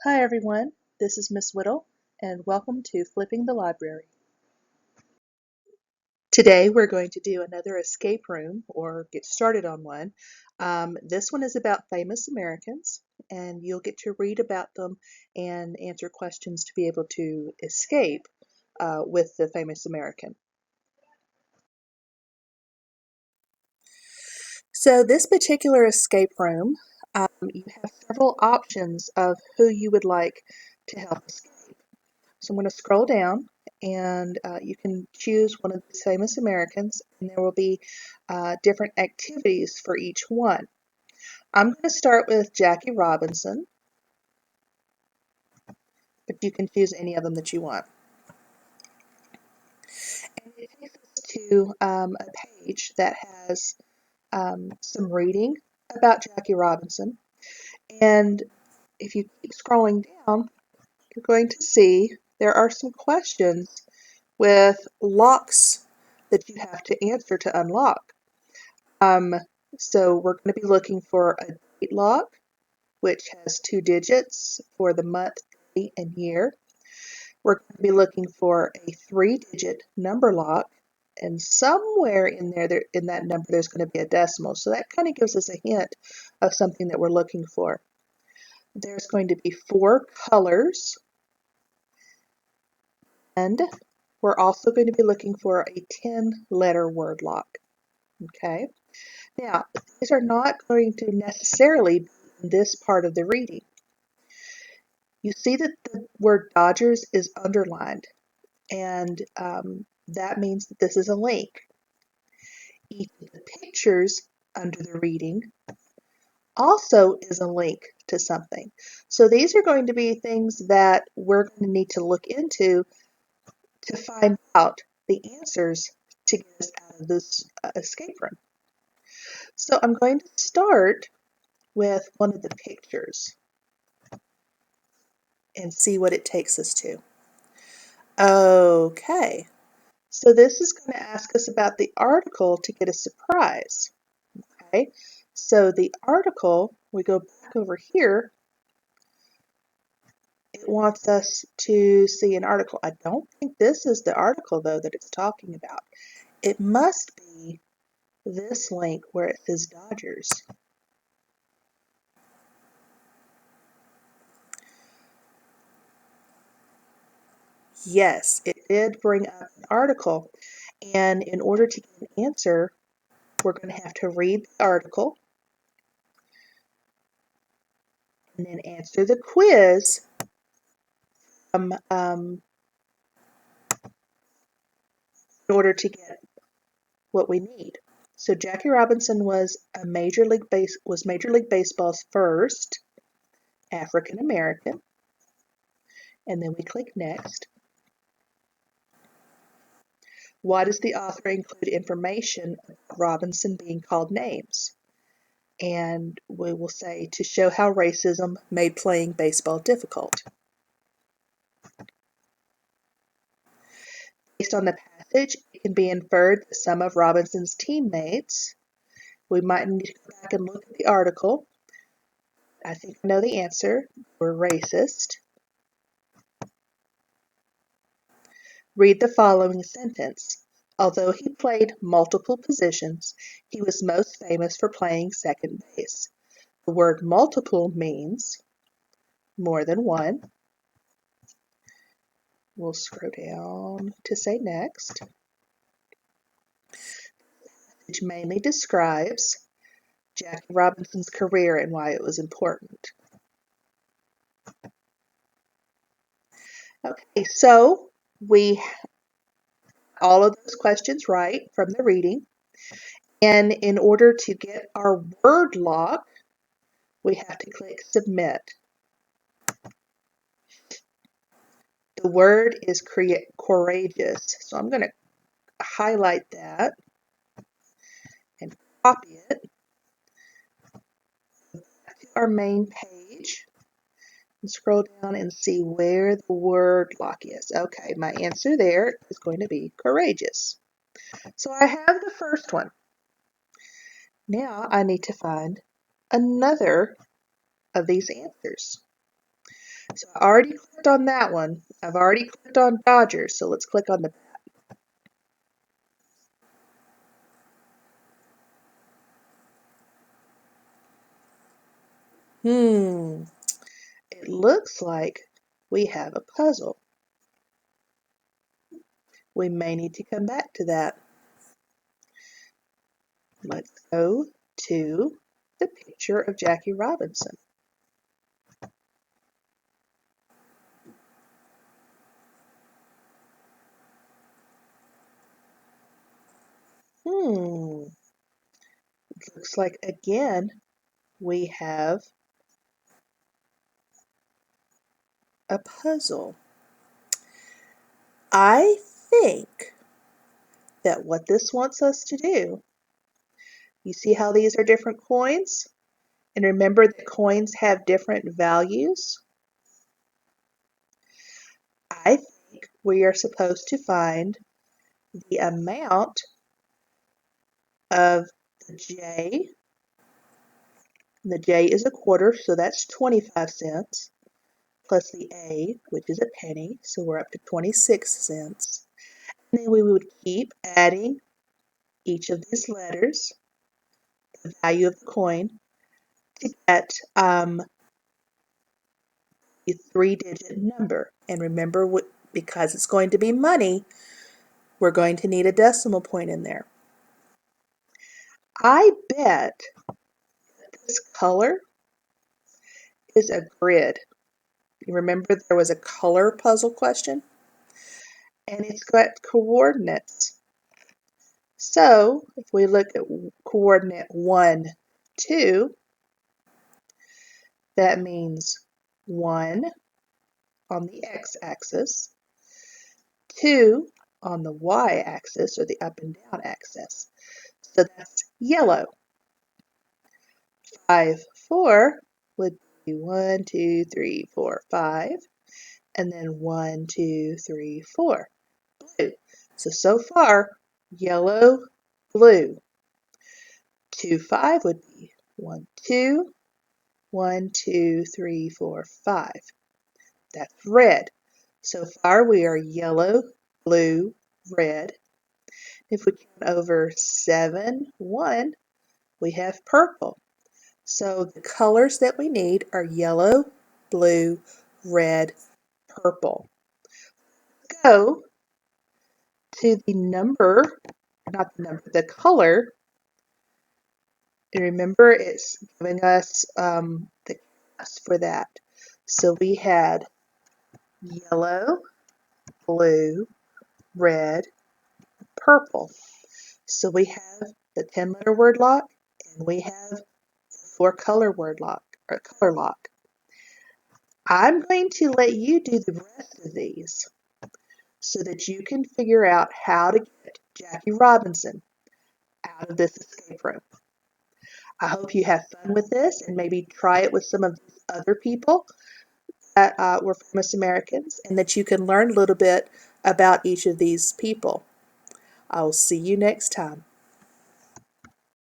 Hi everyone, this is Miss Whittle, and welcome to Flipping the Library. Today we're going to do another escape room, or get started on one. This one is about famous Americans, and you'll get to read about them and answer questions to be able to escape with the famous American. So this particular escape room, you have several options of who you would like to help escape. So I'm going to scroll down and you can choose one of these famous Americans, and there will be different activities for each one. I'm going to start with Jackie Robinson, but you can choose any of them that you want. And it takes us to a page that has some reading about Jackie Robinson. And if you keep scrolling down, you're going to see there are some questions with locks that you have to answer to unlock. Um, so we're going to be looking for a date lock, which has 2 digits for the month, day, and year. We're going to be looking for a 3-digit number lock, and somewhere in there, in that number, there's going to be a decimal. So that kind of gives us a hint of something that we're looking for. There's going to be 4 colors, and we're also going to be looking for a 10-letter word lock. Okay. Now, these are not going to necessarily be in this part of the reading. You see that the word Dodgers is underlined, and that means that this is a link. Each of the pictures under the reading also is a link to something. So these are going to be things that we're going to need to look into to find out the answers to get us out of this escape room. So I'm going to start with one of the pictures and see what it takes us to. Okay, so this is going to ask us about the article to get a surprise. Okay, so the article, we go back over here, it wants us to see an article. I don't think this is the article though that it's talking about. It must be this link where it says Dodgers. Yes, it did bring up an article, and in order to get an answer, we're going to have to read the article and then answer the quiz in order to get what we need. So Jackie Robinson was Major League Baseball's first African American, and then we click next. Why does the author include information about Robinson being called names? And we will say to show how racism made playing baseball difficult. Based on the passage, it can be inferred that some of Robinson's teammates, we might need to go back and look at the article. I think I know the answer, were racist. Read the following sentence. Although he played multiple positions, he was most famous for playing second base. The word multiple means more than one. We'll scroll down to say next. Which mainly describes Jackie Robinson's career and why it was important. Okay, so we all of those questions right from the reading. And in order to get our word lock, we have to click submit. The word is courageous. So I'm going to highlight that and copy it to our main page and scroll down and see where the word lock is. Okay, my answer there is going to be courageous. So I have the first one. Now I need to find another of these answers. So I already clicked on that one. I've already clicked on Dodgers, so let's click on the It looks like we have a puzzle. We may need to come back to that. Let's go to the picture of Jackie Robinson. It looks like again we have a puzzle. I think that what this wants us to do, you see how these are different coins? And remember that coins have different values? I think we are supposed to find the amount of the J. The J is a quarter, so that's 25 cents, plus the A, which is a penny, so we're up to 26 cents. And then we would keep adding each of these letters, the value of the coin, to get a three-digit number. And remember, because it's going to be money, we're going to need a decimal point in there. I bet this color is a grid. You remember there was a color puzzle question? And it's got coordinates. So if we look at coordinate 1, 2, that means 1 on the x-axis, 2 on the y-axis, or the up and down axis. So that's yellow. 5, 4 would be 1, 2, 3, 4, 5, and then 1, 2, 3, 4, blue. So far, yellow, blue. 2, 5 would be 1, 2, 1, 2, 3, 4, 5. That's red. So far we are yellow, blue, red. If we count over 7, 1, we have purple. So the colors that we need are yellow, blue, red, purple. Go to the number, not the number, the color. And remember, it's giving us the class for that. So we had yellow, blue, red, purple. So we have the 10-letter word lock, and we have the 4-color word lock, or color lock. I'm going to let you do the rest of these so that you can figure out how to get Jackie Robinson out of this escape room. I hope you have fun with this and maybe try it with some of these other people that were famous Americans, and that you can learn a little bit about each of these people. I will see you next time.